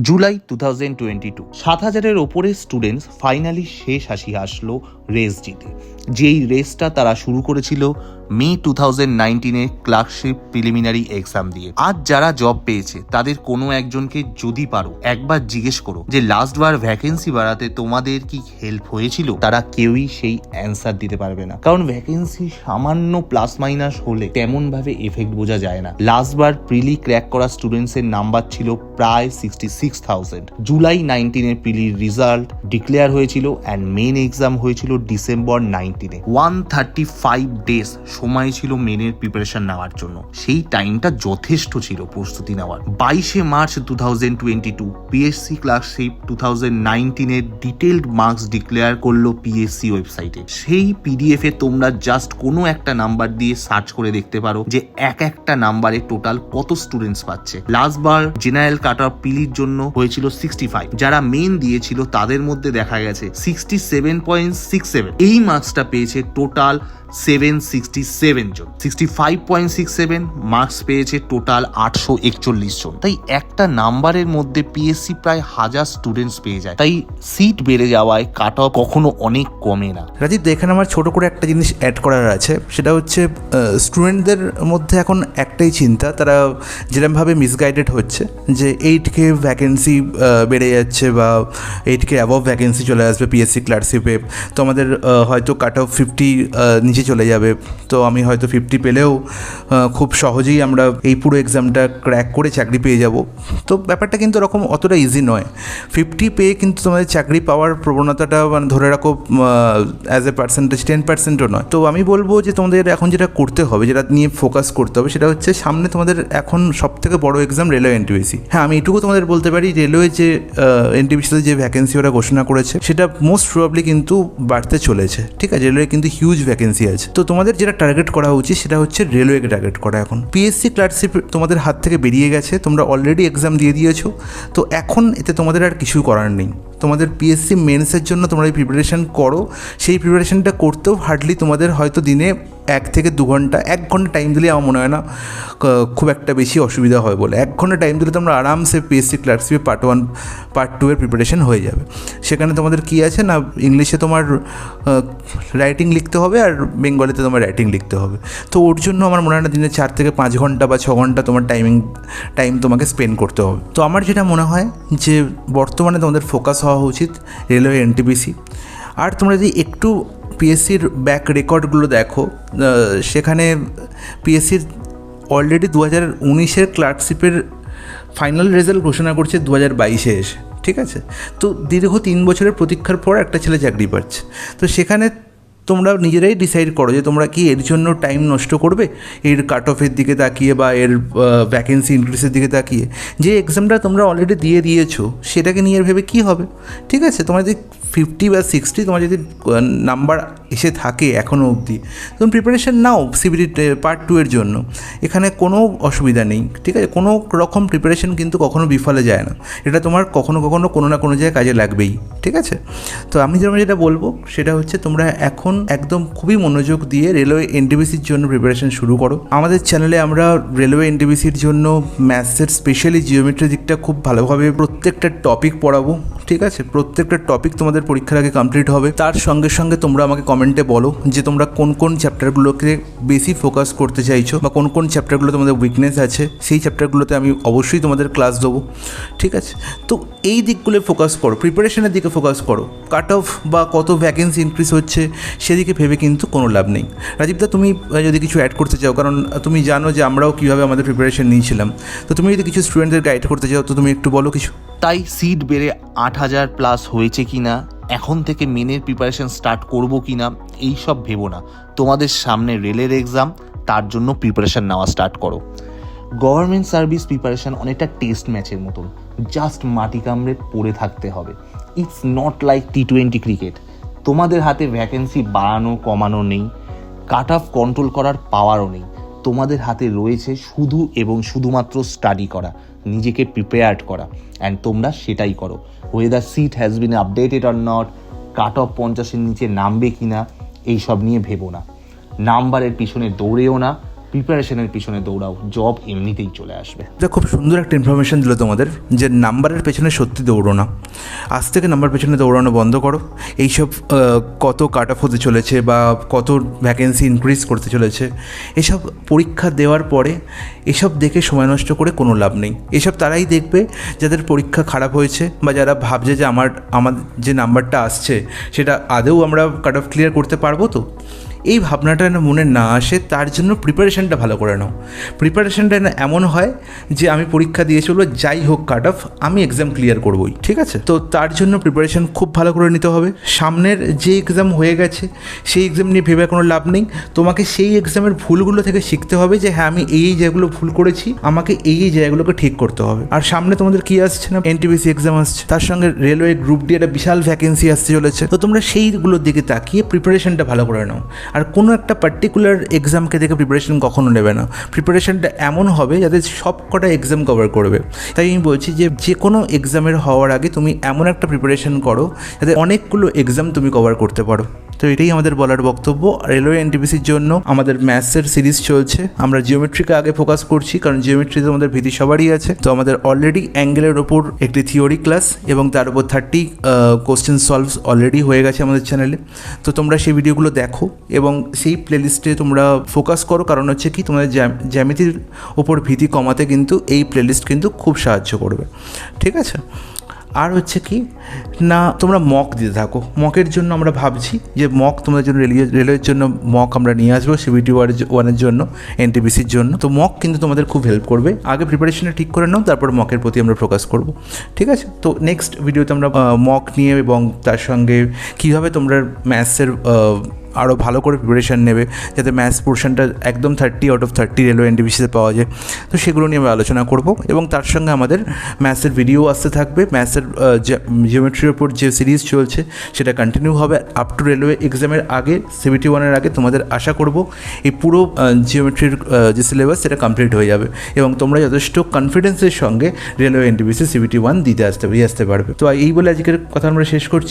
জুলাই 2022 7,000-এর ওপরে students finally শেষ হাসি হাসলো রেস জিতে। যেই রেসটা তারা শুরু করেছিল মে 2019-এ ক্লার্কশিপ প্রিলিমিনারি এক্সাম দিয়ে। আজ যারা জব পেয়েছে তাদের কোনো একজনকে যদি পারো একবার জিজ্ঞেস করো যে লাস্ট বার ভ্যাকেন্সি বাড়াতে তোমাদের কি হেল্প হয়েছিল, তারা কেউই সেই অ্যান্সার দিতে পারবে না। কারণ ভ্যাকেন্সি সামান্য প্লাস মাইনাস হলে তেমন ভাবে এফেক্ট বোঝা যায় না। লাস্ট বার প্রিলি ক্র্যাক করা স্টুডেন্টস এর নাম্বার ছিল প্রায় 66,000। জুলাই 19-এর প্রিলির রেজাল্ট ডিক্লেয়ার হয়েছিল অ্যান্ড মেন এক্সাম হয়েছিল ডিসেম্বর 19-এ। 135 ডেজ সময় ছিল মেনের প্রিপারেশন নেওয়ার জন্য। সেই টাইমটা যথেষ্ট ছিল প্রস্তুতি নেওয়ার। 22শে মার্চ 2022 পিএসসি ক্লার্কশিপ 2019-এর ডিটেইলড মার্কস ডিক্লেয়ার করলো পিএসসি ওয়েবসাইটে। সেই পিডিএফ এ তোমরা জাস্ট কোনো একটা নাম্বার দিয়ে সার্চ করে দেখতে পারো যে একটা নাম্বারে টোটাল কত স্টুডেন্টস পাচ্ছে। লাস্ট বার জেনারেল কাট অফ পিলির জন্য হয়েছিল 65। যারা মেন দিয়েছিল তাদের মধ্যে দেখা গেছে 67.67। এই মার্কসটা পেয়েছে টোটাল 767 জন। 65.67 মার্কস পেয়েছে টোটাল 841 জন। তাই একটা নাম্বারের মধ্যে পিএসসি প্রায় 1000 স্টুডেন্টস পেয়ে যায়। তাই সিট বেড়ে যাওয়ায় কাট অফ কখনো অনেক কমে না। রাজীব, এখানে আমার ছোট করে একটা জিনিস অ্যাড করার আছে, সেটা হচ্ছে স্টুডেন্টদের মধ্যে এখন একটাই চিন্তা, তারা যেরকমভাবে মিসগাইডেড হচ্ছে যে 8K ভ্যাকেন্সি বেড়ে যাচ্ছে বা 8K অ্যাবভ ভ্যাকেন্সি চলে আসবে পিএসসি ক্লার্কশিপে, তো আমাদের হয়তো কাট অফ 50 নিচে চলে যাবে, তো আমি হয়তো 50 পেলেও খুব সহজেই আমরা এই পুরো এক্সামটা ক্র্যাক করে চাকরি পেয়ে যাব। তো ব্যাপারটা কিন্তু এরকম অতটা ইজি নয়। 50 পেয়ে কিন্তু তোমাদের চাকরি পাওয়ার প্রবণতাটা মানে ধরে রাখো অ্যাজ এ পার্সেন্টেজ 10%ও নয়। তো আমি বলবো যে তোমাদের এখন যেটা করতে হবে, যেটা নিয়ে ফোকাস করতে হবে, সেটা হচ্ছে সামনে তোমাদের এখন সবথেকে বড় এক্সাম রেলওয়ে এনটিপিসি। হ্যাঁ, আমি এটুকু তোমাদের বলতে পারি, রেলওয়ে যে এনটিপিসিতে যে ভ্যাকেন্সি ওরা ঘোষণা করেছে সেটা মোস্ট প্রবাবলি কিন্তু বাড়তে চলেছে। ঠিক আছে, রেলওয়ে কিন্তু হিউজ ভ্যাকেন্সি আছে। তো তোমাদের যেটা টার্গেট করা উচিত সেটা হচ্ছে রেলওয়েকে টার্গেট করা। এখন পিএসসি ক্লার্কশিপ তোমাদের হাত থেকে বেরিয়ে গেছে, তোমরা অলরেডি এক্সাম দিয়ে দিয়েছো, তো এখন এতে তোমাদের আর কিছু করার নেই। তোমাদের পিএসসি মেন্সের জন্য তোমরা এই প্রিপারেশন করো। সেই প্রিপারেশনটা করতেও হার্ডলি তোমাদের হয়তো দিনে 1 থেকে 2 ঘন্টা, 1 ঘন্টা টাইম দিলে আমার মনে হয় না খুব একটা বেশি অসুবিধা হয় বলে। 1 ঘন্টা টাইম দিলে তোমরা আরামসে পিএসসি ক্লার্কশিপে পার্ট 1 পার্ট 2 এর প্রিপারেশন হয়ে যাবে। সেখানে তোমাদের কী আছে না, ইংলিশে তোমার রাইটিং লিখতে হবে আর বেঙ্গলিতে তোমার রাইটিং লিখতে হবে। তো ওর জন্য আমার মনে হয় না দিনে 4 থেকে 5 ঘন্টা বা 6 ঘন্টা তোমার টাইম তোমাকে স্পেন্ড করতে হবে। তো আমার যেটা মনে হয় যে বর্তমানে তোমাদের ফোকাস হওয়া উচিত রেলওয়ে এনটিপিসি। আর তোমরা যদি একটু পিএসসির ব্যাক রেকর্ডগুলো দেখো, সেখানে পিএসসির অলরেডি 2019-এর ক্লার্কশিপের ফাইনাল রেজাল্ট ঘোষণা করছে 2022-এ এসে। ঠিক আছে, তো দীর্ঘ 3 বছরের প্রতীক্ষার পর একটা ছেলে চাকরি পাচ্ছে। তো সেখানে তোমরা নিজেরাই ডিসাইড করো যে তোমরা কি এর জন্য টাইম নষ্ট করবে, এর কাট অফের দিকে তাকিয়ে বা এর ভ্যাকেন্সি ইনক্রিজের দিকে তাকিয়ে। যে এক্সামটা তোমরা অলরেডি দিয়ে দিয়েছো সেটাকে নিয়ে ভেবে কী হবে। ঠিক আছে, তোমার যদি 50 বা 60 তোমার যদি নাম্বার এসে থাকে এখনও অবধি, তুমি প্রিপারেশান নাও সিবিটি পার্ট 2 এর জন্য। এখানে কোনো অসুবিধা নেই। ঠিক আছে, কোনো রকম প্রিপারেশন কিন্তু কখনো বিফলে যায় না। এটা তোমার কখনো কোনো না কোনো জায়গায় কাজে লাগবেই। ঠিক আছে, তো আমি যেটা বলবো সেটা হচ্ছে তোমরা এখন একদম খুবই মনোযোগ দিয়ে রেলওয়ে এনটিপিসির জন্য প্রিপারেশন শুরু করো। আমাদের চ্যানেলে আমরা রেলওয়ে এনটিপিসির জন্য ম্যাথসের স্পেশালি জিওমেট্রি দিকটা খুব ভালোভাবে প্রত্যেকটা টপিক পড়াবো। ঠিক আছে, প্রত্যেকটা টপিক তোমাদের পরীক্ষার আগে কমপ্লিট হবে। তার সঙ্গে সঙ্গে তোমরা আমাকে কমেন্টে বলো যে তোমরা কোন কোন চ্যাপ্টারগুলোকে বেশি ফোকাস করতে চাইছো বা কোন কোন চ্যাপ্টারগুলো তোমাদের উইকনেস আছে। সেই চ্যাপ্টারগুলোতে আমি অবশ্যই তোমাদের ক্লাস দেবো। ঠিক আছে, তো এই দিকগুলো ফোকাস করো, প্রিপারেশনের দিকে ফোকাস করো। কাট অফ বা কত ভ্যাকেন্সি ইনক্রিজ হচ্ছে সেদিকে ভেবে কিন্তু কোনো লাভ নেই। রাজীবদা, তুমি যদি কিছু অ্যাড করতে চাও, কারণ তুমি জানো যে আমরাও কীভাবে আমাদের প্রিপারেশন নিয়েছিলাম, তো তুমি যদি কিছু স্টুডেন্টদের গাইড করতে চাও তো তুমি একটু বলো কিছু। তাই সিট বেড়ে 8,000 প্লাস হয়েছে কিনা, এখন থেকে মেনের প্রিপারেশন স্টার্ট করবো কিনা, এইসব ভেবো না। তোমাদের সামনে রেলের এক্সাম, তার জন্য প্রিপারেশন নেওয়া স্টার্ট করো। গভর্নমেন্ট সার্ভিস প্রিপারেশন অনেকটা টেস্ট ম্যাচের মতন, জাস্ট মাটি কামড়ে পড়ে থাকতে হবে। It's not like T20 cricket. তোমাদের হাতে ভ্যাকেন্সি বাড়ানো কমানো নেই, কাট অফ কন্ট্রোল করার পাওয়ারও নেই। তোমাদের হাতে রয়েছে শুধু এবং শুধুমাত্র স্টাডি করা, নিজেকে প্রিপেয়ার্ড করা, অ্যান্ড তোমরা সেটাই করো। Whether sheet has been updated or not, cut off 50-এর নিচে নামবে কিনা, এইসব নিয়ে ভেবো না। নাম্বারের পিছনে দৌড়েও না, প্রিপারেশনের পিছনে দৌড়াও, জব এমনিতেই চলে আসবে। এটা খুব সুন্দর একটা ইনফরমেশন দিল তোমাদের, যে নাম্বারের পেছনে সত্যি দৌড়ো না। আজ থেকে নাম্বার পেছনে দৌড়ানো বন্ধ করো। এইসব কত কাট অফ হতে চলেছে বা কত ভ্যাকেন্সি ইনক্রিজ করতে চলেছে, এসব পরীক্ষা দেওয়ার পরে এসব দেখে সময় নষ্ট করে কোনো লাভ নেই। এসব তারাই দেখবে যাদের পরীক্ষা খারাপ হয়েছে বা যারা ভাবছে যে আমার যে নাম্বারটা আসছে সেটা আদৌ আমরা কাট অফ ক্লিয়ার করতে পারবো তো। এই ভাবনাটা না মনে না আসে, তার জন্য প্রিপারেশনটা ভালো করে নাও। প্রিপারেশনটা না এমন হয় যে আমি পরীক্ষা দিয়ে চলবো, যাই হোক কাট অফ, আমি এক্সাম ক্লিয়ার করবোই, ঠিক আছে? তো তার জন্য প্রিপারেশন খুব ভালো করে নিতে হবে। সামনের যে এক্সাম হয়ে গেছে সেই এক্সাম নিয়ে ভেবে কোনো লাভ নেই। তোমাকে সেই এক্সামের ভুলগুলো থেকে শিখতে হবে যে হ্যাঁ আমি এই জায়গাগুলো ভুল করেছি, আমাকে এই জায়গাগুলোকে ঠিক করতে হবে। আর সামনে তোমাদের কি আসছে না, এনটিপিসি এক্সাম আসছে, তার সঙ্গে রেলওয়ে গ্রুপ ডি একটা বিশাল ভ্যাকেন্সি আসতে চলেছে। তো তোমরা সেইগুলোর দিকে তাকিয়ে প্রিপারেশনটা ভালো করে নাও। আর কোনো একটা পার্টিকুলার এক্সামকে দেখে প্রিপারেশন কখনো নেবে না। প্রিপারেশনটা এমন হবে যাতে সব কটা এক্সাম কভার করবে। তাই আমি বলছি যে কোনো এক্সামের হওয়ার আগে তুমি এমন একটা প্রিপারেশন করো যাতে অনেকগুলো এক্সাম তুমি কভার করতে পারো। তো এটাই আমাদের বলার বক্তব্য। রেলওয়ে এনটিপিসির জন্য আমাদের ম্যাথসের সিরিজ চলছে। আমরা জিওমেট্রিকে আগে ফোকাস করছি, কারণ জিওমেট্রিতে আমাদের ভীতি সবারই আছে। তো আমাদের অলরেডি অ্যাঙ্গেলের ওপর একটি থিওরি ক্লাস এবং তার উপর 30 কোশ্চেন সলভস অলরেডি হয়ে গেছে আমাদের চ্যানেলে। তো তোমরা সেই ভিডিওগুলো দেখো এবং সেই প্লেলিস্টে তোমরা ফোকাস করো, কারণ হচ্ছে কি তোমাদের জ্যামিতির ওপর ভীতি কমাতে কিন্তু এই প্লেলিস্ট কিন্তু খুব সাহায্য করবে, ঠিক আছে? আর হচ্ছে কি না, তোমরা মক দিতে থাকো। মকের জন্য আমরা ভাবছি যে মক তোমাদের জন্য রেলওয়ের জন্য মক আমরা নিয়ে আসবো, সিবিটি 1-এর জন্য, এনটিপিসির জন্য। তো মক কিন্তু তোমাদের খুব হেল্প করবে। আগে প্রিপারেশনটা ঠিক করে নাও, তারপর মকের প্রতি আমরা ফোকাস করব, ঠিক আছে? তো নেক্সট ভিডিওতে আমরা মক নিয়ে এবং তার সঙ্গে কীভাবে তোমরা ম্যাথসের আরও ভালো করে প্রিপারেশান নেবে যাতে ম্যাথস পোর্শনটা একদম 30 আউট অফ 30 রেলওয়ে এনটিপিসিতে পাওয়া যায়। তো সেগুলো নিয়ে আমরা আলোচনা করব এবং তার সঙ্গে আমাদের ম্যাথসের ভিডিও আসতে থাকবে। ম্যাথসের জিওমেট্রির ওপর যে সিরিজ চলছে সেটা কন্টিনিউ হবে আপ টু রেলওয়ে এক্সামের আগে, সিবিটি 1-এর আগে। তোমাদের আশা করব এই পুরো জিওমেট্রির যে সিলেবাস সেটা কমপ্লিট হয়ে যাবে এবং তোমরা যথেষ্ট কনফিডেন্সের সঙ্গে রেলওয়ে এনটিপিসি সিবিটি 1 দিয়ে আসতে পারবে। তো এই বলে আজকের কথা আমরা শেষ করছি।